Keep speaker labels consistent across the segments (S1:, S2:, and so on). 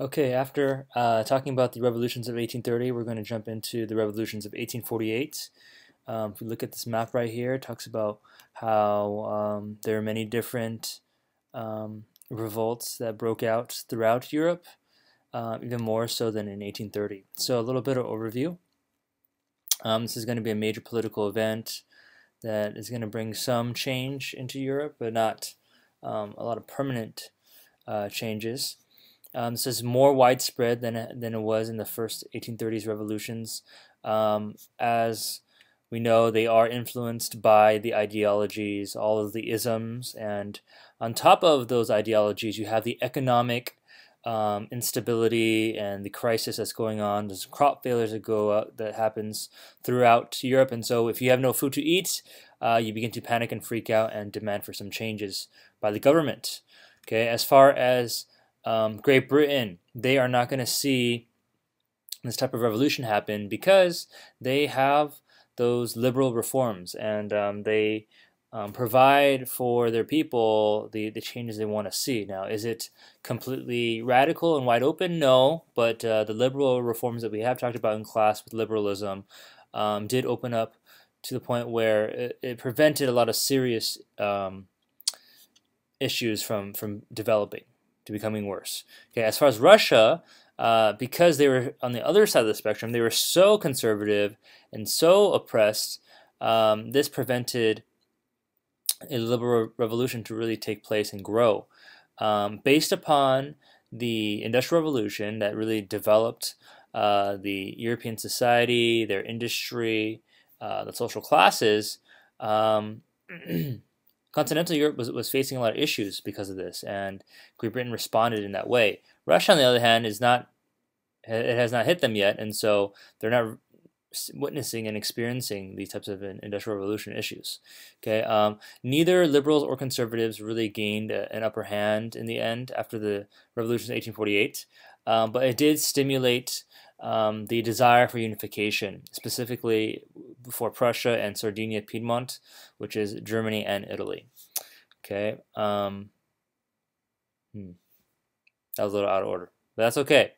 S1: Okay, after talking about the revolutions of 1830, we're going to jump into the revolutions of 1848. If we look at this map right here, it talks about how there are many different revolts that broke out throughout Europe, even more so than in 1830. So a little bit of overview. This is going to be a major political event that is going to bring some change into Europe, but not a lot of permanent changes. This is more widespread than it was in the first 1830s revolutions. As we know, they are influenced by the ideologies, all of the isms, and on top of those ideologies, you have the economic instability and the crisis that's going on. There's crop failures that happens throughout Europe, and so if you have no food to eat, you begin to panic and freak out and demand for some changes by the government. Okay, as far as Great Britain, they are not going to see this type of revolution happen because they have those liberal reforms, and they provide for their people the changes they want to see. Now, is it completely radical and wide open? No, but the liberal reforms that we have talked about in class with liberalism did open up to the point where it prevented a lot of serious issues from developing to becoming worse. Okay, as far as Russia, because they were on the other side of the spectrum, they were so conservative and so oppressed. This prevented a liberal revolution to really take place and grow. Based upon the Industrial Revolution that really developed the European society, their industry, the social classes, continental Europe was facing a lot of issues because of this, and Great Britain responded in that way. Russia, on the other hand, it has not hit them yet, and so they're not witnessing and experiencing these types of industrial revolution issues. Okay, neither liberals or conservatives really gained an upper hand in the end after the revolution of 1848, but it did stimulate the desire for unification, specifically for Prussia and Sardinia Piedmont, which is Germany and Italy. Okay, that was a little out of order, but that's okay.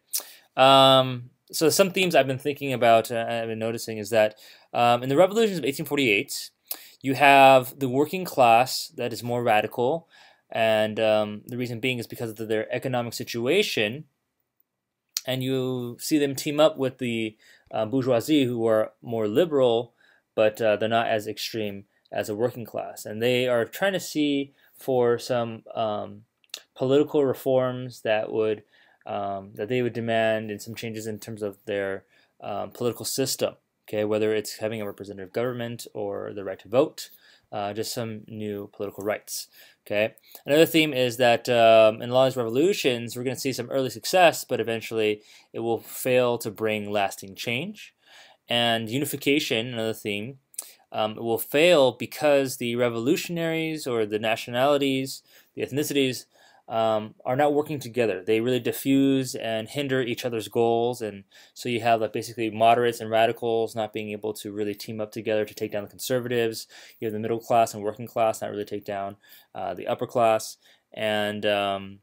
S1: So some themes I've been thinking about, I've been noticing, is that in the revolutions of 1848, you have the working class that is more radical, and the reason being is because of their economic situation, and you see them team up with the bourgeoisie, who are more liberal, but they're not as extreme as a working class, and they are trying to see for some political reforms that they would demand, and some changes in terms of their political system. Okay, whether it's having a representative government or the right to vote, just some new political rights. Okay, another theme is that in a lot of these revolutions, we're going to see some early success, but eventually it will fail to bring lasting change. And unification, another theme, it will fail because the revolutionaries or the nationalities, the ethnicities, are not working together. They really diffuse and hinder each other's goals, and so you have like basically moderates and radicals not being able to really team up together to take down the conservatives. You have the middle class and working class not really take down the upper class, and the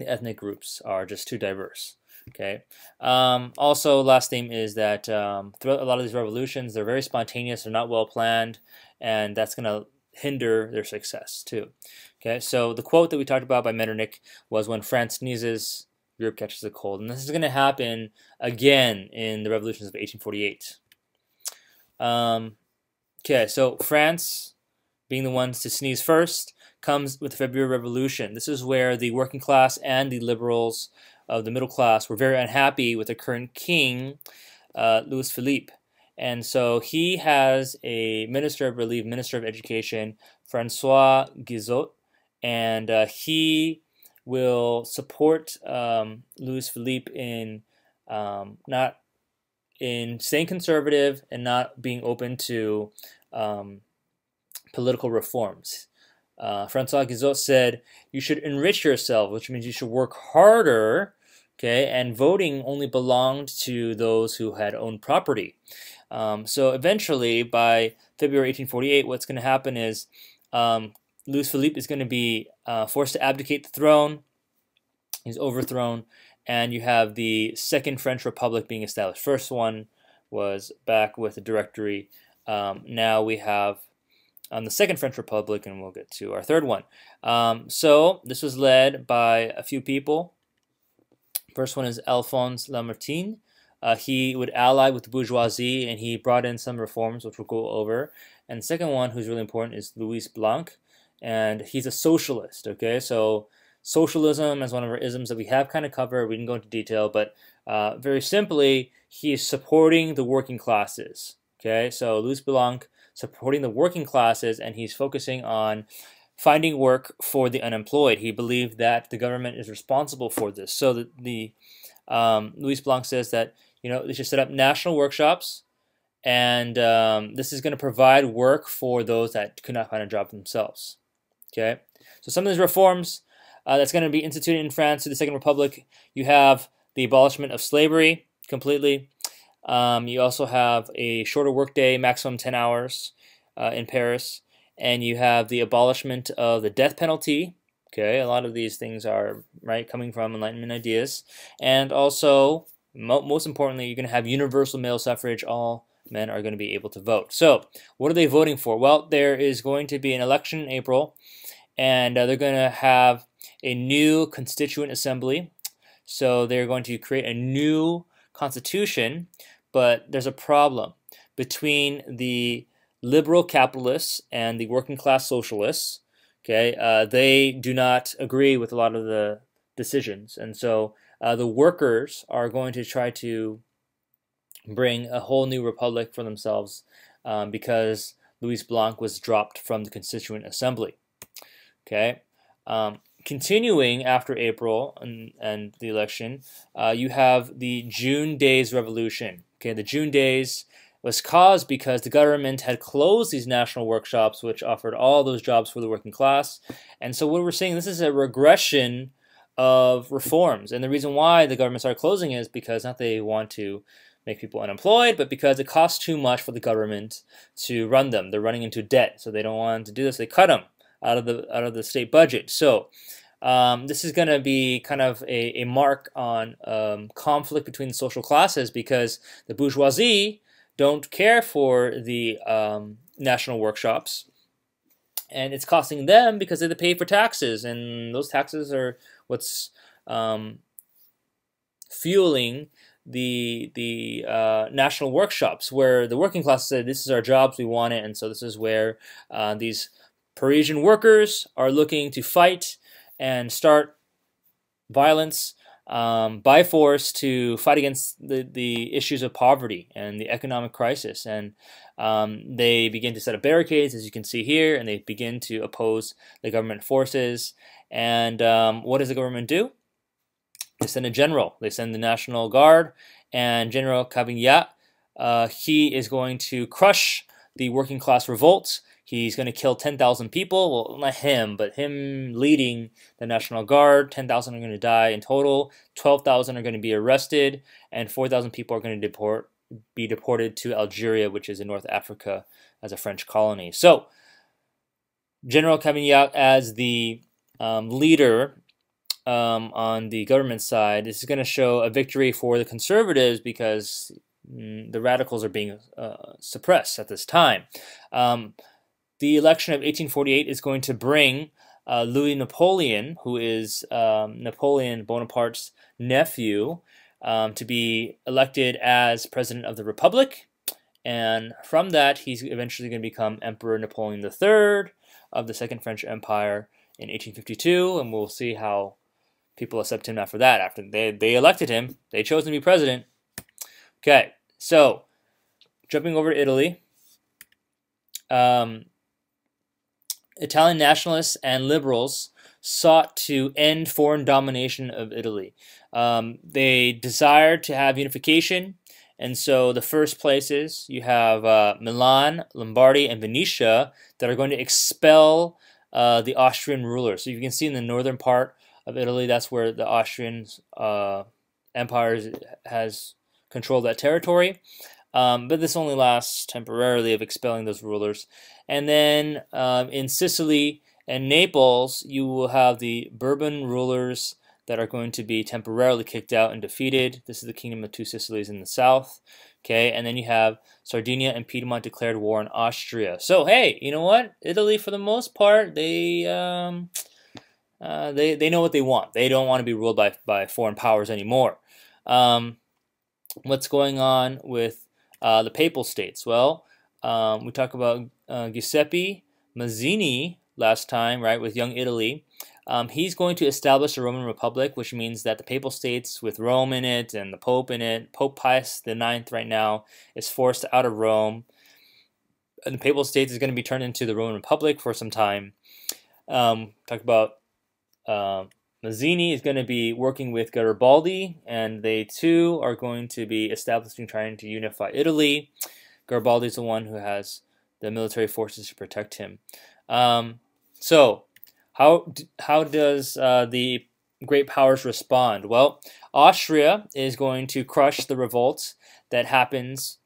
S1: ethnic groups are just too diverse. Okay. Also, last theme is that throughout a lot of these revolutions, they're very spontaneous, they're not well planned, and that's going to hinder their success too. Okay, so the quote that we talked about by Metternich was, "When France sneezes, Europe catches a cold," and this is going to happen again in the revolutions of 1848. Okay, so France, being the ones to sneeze first, comes with the February Revolution. This is where the working class and the liberals of the middle class were very unhappy with the current king, Louis Philippe. And so he has a minister, I believe, Minister of Education, Francois Guizot, and he will support Louis Philippe in not in staying conservative and not being open to political reforms. Francois Guizot said, "You should enrich yourself," which means you should work harder. Okay, and voting only belonged to those who had owned property. So eventually, by February 1848, what's going to happen is Louis Philippe is going to be forced to abdicate the throne. He's overthrown, and you have the Second French Republic being established. First one was back with the Directory. Now we have the Second French Republic, and we'll get to our third one. So this was led by a few people. First one is Alphonse Lamartine. He would ally with the bourgeoisie, and he brought in some reforms, which we'll go over. And the second one, who's really important, is Louis Blanc, and he's a socialist. Okay, so socialism is one of our isms that we have kind of covered. We didn't go into detail, but very simply, he is supporting the working classes. Okay, so Louis Blanc supporting the working classes, and he's focusing on finding work for the unemployed. He believed that the government is responsible for this. So Louis Blanc says that they should set up national workshops, and this is going to provide work for those that could not find a job themselves. Okay, so some of these reforms that's going to be instituted in France through the Second Republic. You have the abolishment of slavery completely. You also have a shorter workday, maximum 10 hours in Paris, and you have the abolishment of the death penalty. Okay, a lot of these things are coming from Enlightenment ideas, and also most importantly, you're going to have universal male suffrage. All men are going to be able to vote. So, what are they voting for? Well, there is going to be an election in April, and they're going to have a new constituent assembly. So they're going to create a new constitution, but there's a problem between the liberal capitalists and the working class socialists. Okay, they do not agree with a lot of the decisions, and so the workers are going to try to bring a whole new republic for themselves because Louis Blanc was dropped from the Constituent Assembly. Okay, continuing after April and the election, you have the June Days Revolution. Okay, the June Days was caused because the government had closed these national workshops, which offered all those jobs for the working class. And so what we're seeing, this is a regression of reforms. And the reason why the government started closing is because not they want to make people unemployed, but because it costs too much for the government to run them. They're running into debt, so they don't want to do this. They cut them out of the state budget. So this is going to be kind of a mark on conflict between the social classes, because the bourgeoisie don't care for the national workshops, and it's costing them because they have to pay for taxes, and those taxes are what's fueling the national workshops, where the working class said, this is our jobs, we want it. And so this is where these Parisian workers are looking to fight and start violence by force to fight against the issues of poverty and the economic crisis. And they begin to set up barricades, as you can see here, and they begin to oppose the government forces. And what does the government do? They send a general. They send the National Guard, and General Cavaignac, he is going to crush the working class revolt. He's going to kill 10,000 people. Well, not him, but him leading the National Guard. 10,000 are going to die in total. 12,000 are going to be arrested, and 4,000 people are going to be deported to Algeria, which is in North Africa, as a French colony. So, General Cavaignac, as the leader on the government side, this is going to show a victory for the conservatives because the radicals are being suppressed at this time. The election of 1848 is going to bring Louis Napoleon, who is Napoleon Bonaparte's nephew, to be elected as president of the Republic. And from that, he's eventually going to become Emperor Napoleon III of the Second French Empire in 1852, and we'll see how people accept him after that. After they elected him, they chose him to be president. Okay, so jumping over to Italy, Italian nationalists and liberals sought to end foreign domination of Italy. They desired to have unification, and so the first places you have Milan, Lombardy, and Venetia that are going to expel the Austrian rulers. So you can see in the northern part of Italy, that's where the Austrian Empire has controlled that territory. But this only lasts temporarily of expelling those rulers. And then in Sicily and Naples, you will have the Bourbon rulers that are going to be temporarily kicked out and defeated. This is the Kingdom of Two Sicilies in the south. Okay, and then you have Sardinia and Piedmont declared war on Austria. So hey, you know what? Italy, for the most part, they know what they want. They don't want to be ruled by foreign powers anymore. What's going on with the Papal States? Well, we talked about Giuseppe Mazzini last time, right, with Young Italy. He's going to establish a Roman Republic, which means that the Papal States with Rome in it and the Pope in it, Pope Pius IX right now is forced out of Rome. And the Papal States is going to be turned into the Roman Republic for some time. Talk about Mazzini is going to be working with Garibaldi, and they too are going to be trying to unify Italy. Garibaldi is the one who has the military forces to protect him. So how does the great powers respond? Well, Austria is going to crush the revolt that happens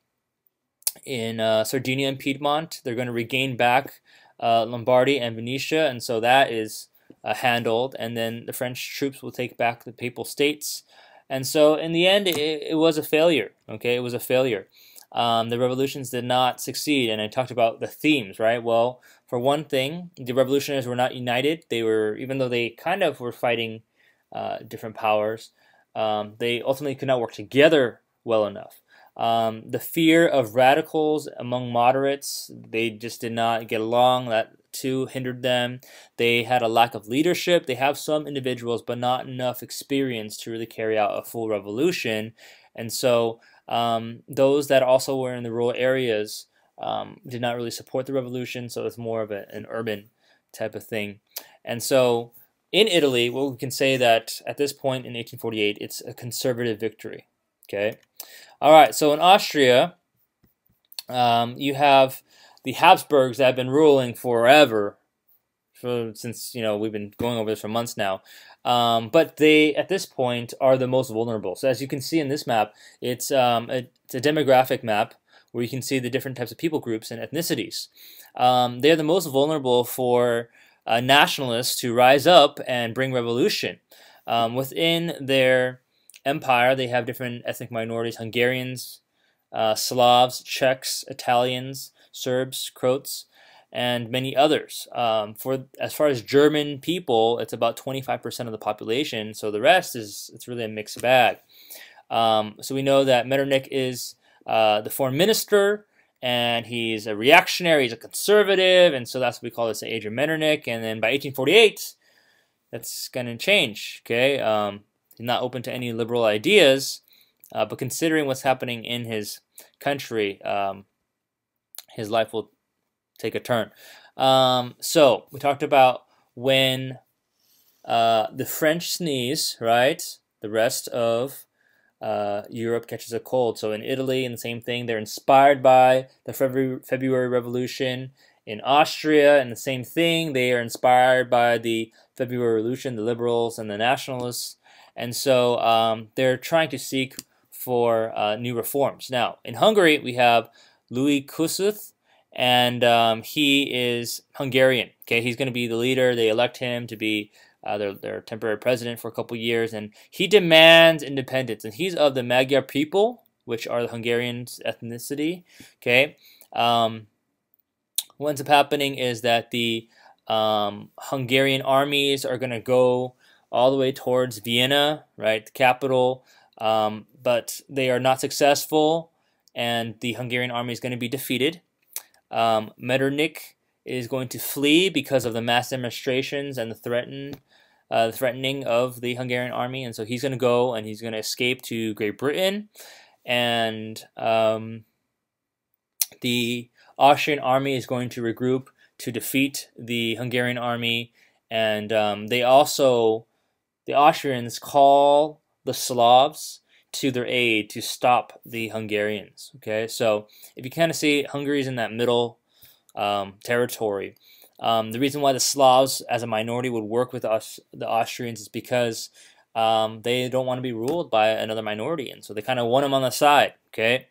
S1: in Sardinia and Piedmont. They're going to regain back Lombardy and Venetia, and so that is handled. And then the French troops will take back the Papal States. And so in the end, it was a failure. Okay, it was a failure. The revolutions did not succeed, and I talked about the themes, right? Well, for one thing, the revolutionaries were not united. They were, even though they kind of were fighting different powers, they ultimately could not work together well enough. The fear of radicals among moderates, they just did not get along. That too hindered them. They had a lack of leadership. They have some individuals, but not enough experience to really carry out a full revolution. And so those that also were in the rural areas did not really support the revolution, so it's more of an urban type of thing. And so in Italy, well, we can say that at this point in 1848, it's a conservative victory. Okay. All right, so in Austria, you have the Habsburgs that have been ruling forever, since we've been going over this for months now. But they, at this point, are the most vulnerable. So as you can see in this map, it's a demographic map where you can see the different types of people groups and ethnicities. They're the most vulnerable for nationalists to rise up and bring revolution. Within their empire, they have different ethnic minorities: Hungarians, Slavs, Czechs, Italians, Serbs, Croats, and many others. As far as German people, it's about 25% of the population. So the rest it's really a mixed bag. So we know that Metternich is the foreign minister, and he's a reactionary, he's a conservative, and so that's what we call this the Age of Metternich. And then by 1848, that's going to change. Okay, he's not open to any liberal ideas, but considering what's happening in his country, his life will take a turn. So we talked about when the French sneeze, right? The rest of Europe catches a cold. So in Italy, and the same thing, they're inspired by the February Revolution. In Austria, and the same thing, they are inspired by the February Revolution, the liberals and the nationalists. And so they're trying to seek for new reforms. Now, in Hungary, we have Louis Kossuth, and he is Hungarian. Okay, he's going to be the leader. They elect him to be their temporary president for a couple years, and he demands independence. And he's of the Magyar people, which are the Hungarian ethnicity. Okay, what ends up happening is that the Hungarian armies are going to go all the way towards Vienna, right, the capital, but they are not successful, and the Hungarian army is going to be defeated. Metternich is going to flee because of the mass demonstrations and the threatening of the Hungarian army, and so he's going to go and he's going to escape to Great Britain, and the Austrian army is going to regroup to defeat the Hungarian army, and the Austrians call the Slavs to their aid to stop the Hungarians. Okay, so if you kind of see, Hungary's in that middle territory. The reason why the Slavs as a minority would work with the Austrians is because they don't want to be ruled by another minority, and so they kind of want them on the side. Okay,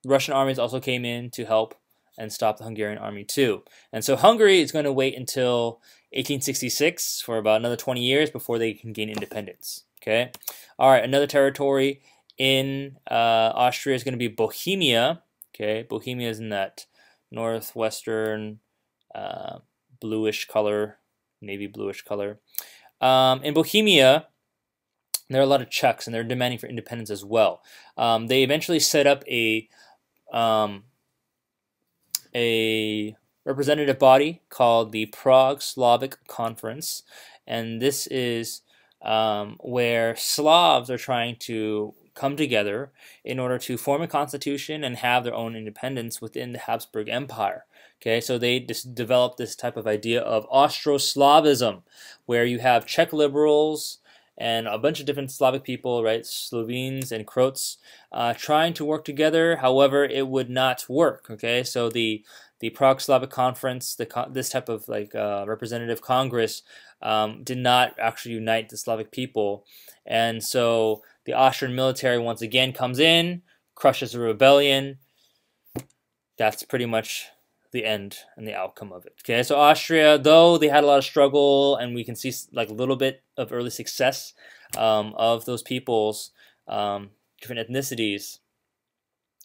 S1: Russian armies also came in to help and stop the Hungarian army too. And so Hungary is going to wait until 1866 for about another 20 years before they can gain independence. Okay, all right, another territory in Austria is going to be Bohemia. Okay, Bohemia is in that northwestern bluish color, navy bluish color. In Bohemia, there are a lot of Czechs, and they're demanding for independence as well. They eventually set up a representative body called the Prague Slavic Conference, and this is where Slavs are trying to come together in order to form a constitution and have their own independence within the Habsburg Empire. Okay, so they just developed this type of idea of Austroslavism, where you have Czech liberals and a bunch of different Slavic people, right, Slovenes and Croats, trying to work together. However, it would not work. Okay, so the Prague Slavic Conference, this type of like representative Congress, did not actually unite the Slavic people, and so the Austrian military once again comes in, crushes the rebellion. That's pretty much the end and the outcome of it. Okay, so Austria, though they had a lot of struggle, and we can see like a little bit of early success of those peoples, different ethnicities,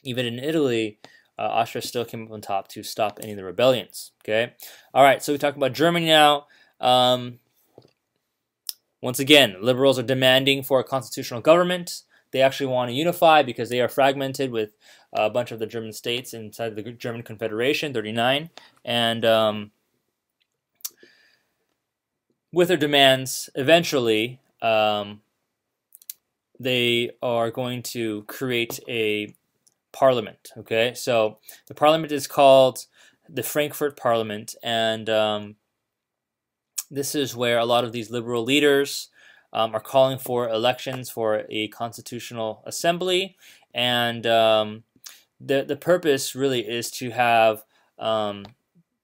S1: even in Italy, Austria still came up on top to stop any of the rebellions. Okay, all right, so we talk about Germany now. Once again, liberals are demanding for a constitutional government. They actually want to unify because they are fragmented with a bunch of the German states inside the German Confederation, 39. And with their demands, eventually, they are going to create a parliament. Okay, so the parliament is called the Frankfurt Parliament, and this is where a lot of these liberal leaders are calling for elections for a constitutional assembly, and the purpose really is to have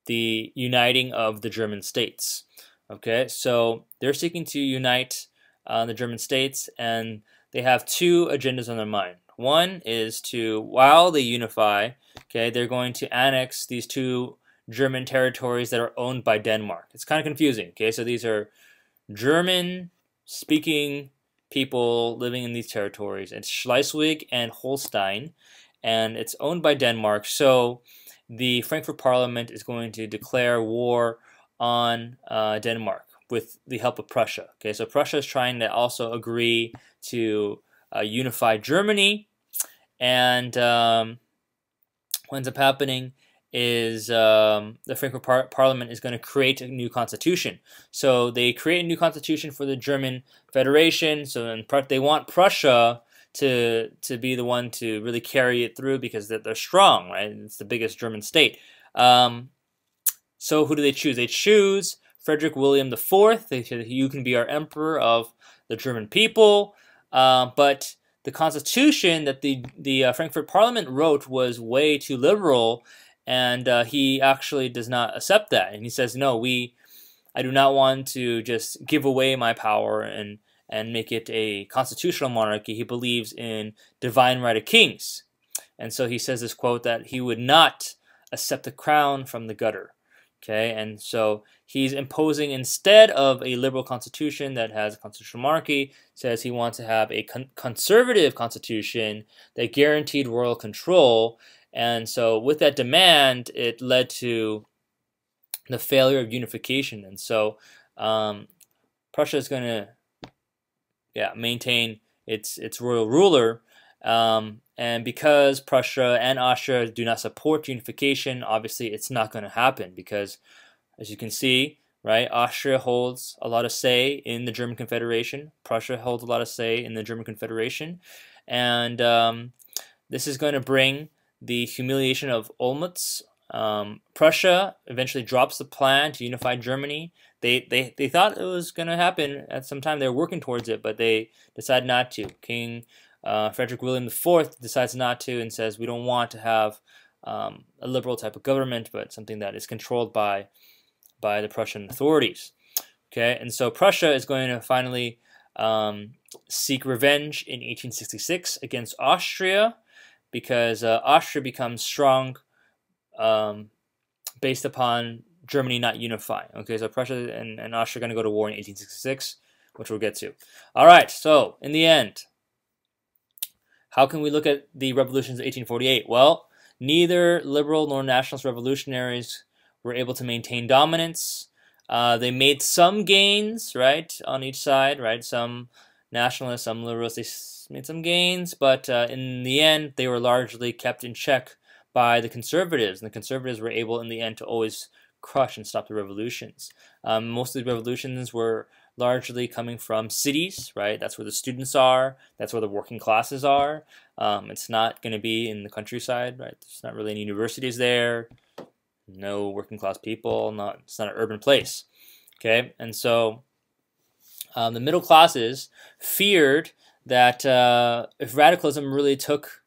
S1: the uniting of the German states. Okay, so they're seeking to unite the German states, and they have two agendas on their mind. One is to, while they unify, okay, they're going to annex these two German territories that are owned by Denmark. It's kind of confusing. Okay, so these are German-speaking people living in these territories. It's Schleswig and Holstein, and it's owned by Denmark. So the Frankfurt Parliament is going to declare war on Denmark with the help of Prussia. Okay, so Prussia is trying to also agree to unify Germany, and what ends up happening is the Frankfurt Parliament is going to create a new constitution. So they create a new constitution for the German Federation. So they want Prussia to be the one to really carry it through because they're strong, right? It's the biggest German state. So who do they choose? They choose Frederick William IV. They said, you can be our emperor of the German people. But the constitution that the Frankfurt Parliament wrote was way too liberal, and he actually does not accept that. And he says, no, I do not want to just give away my power and make it a constitutional monarchy. He believes in divine right of kings. And so he says this quote that he would not accept the crown from the gutter. Okay, and so he's imposing, instead of a liberal constitution that has a constitutional monarchy, says he wants to have a conservative constitution that guaranteed royal control. And so with that demand, it led to the failure of unification. And so Prussia is going to maintain its royal ruler. And because Prussia and Austria do not support unification, obviously it's not going to happen because, as you can see, right, Austria holds a lot of say in the German Confederation. Prussia holds a lot of say in the German Confederation. And this is going to bring the humiliation of Olmütz. Prussia eventually drops the plan to unify Germany. They thought it was going to happen at some time. They were working towards it, but they decided not to. King Frederick William IV decides not to and says, we don't want to have a liberal type of government, but something that is controlled by the Prussian authorities. Okay, and so Prussia is going to finally seek revenge in 1866 against Austria, because Austria becomes strong based upon Germany not unifying. Okay, so Prussia and Austria are going to go to war in 1866, which we'll get to. All right, so in the end, how can we look at the revolutions of 1848? Well, neither liberal nor nationalist revolutionaries were able to maintain dominance. They made some gains, right, on each side, right? Some nationalists, some liberals, they made some gains, but in the end, they were largely kept in check by the conservatives, and the conservatives were able, in the end, to always crush and stop the revolutions. Most of the revolutions were largely coming from cities, right? That's where the students are. That's where the working classes are. It's not going to be in the countryside, right? There's not really any universities there. No working class people. It's not an urban place. Okay, and so the middle classes feared that if radicalism really took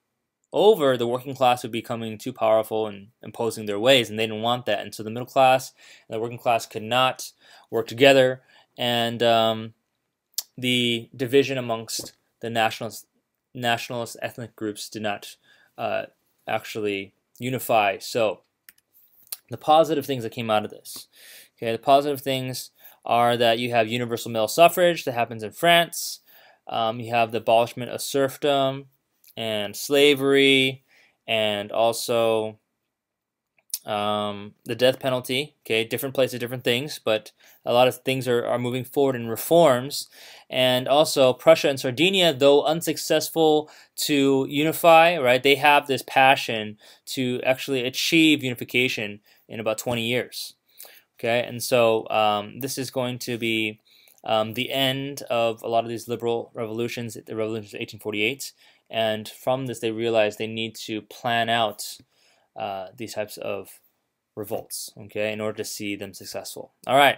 S1: over, the working class would be becoming too powerful and imposing their ways, and they didn't want that. And so the middle class and the working class could not work together, and the division amongst the nationalist ethnic groups did not actually unify. So the positive things that came out of this, okay, the positive things are that you have universal male suffrage that happens in France. You have the abolishment of serfdom and slavery, and also the death penalty. Okay, different places, different things, but a lot of things are moving forward in reforms. And also Prussia and Sardinia, though unsuccessful to unify, right, they have this passion to actually achieve unification in about 20 years. Okay, and so this is going to be the end of a lot of these liberal revolutions, the revolutions of 1848. And from this, they realized they need to plan out these types of revolts, okay, in order to see them successful. All right.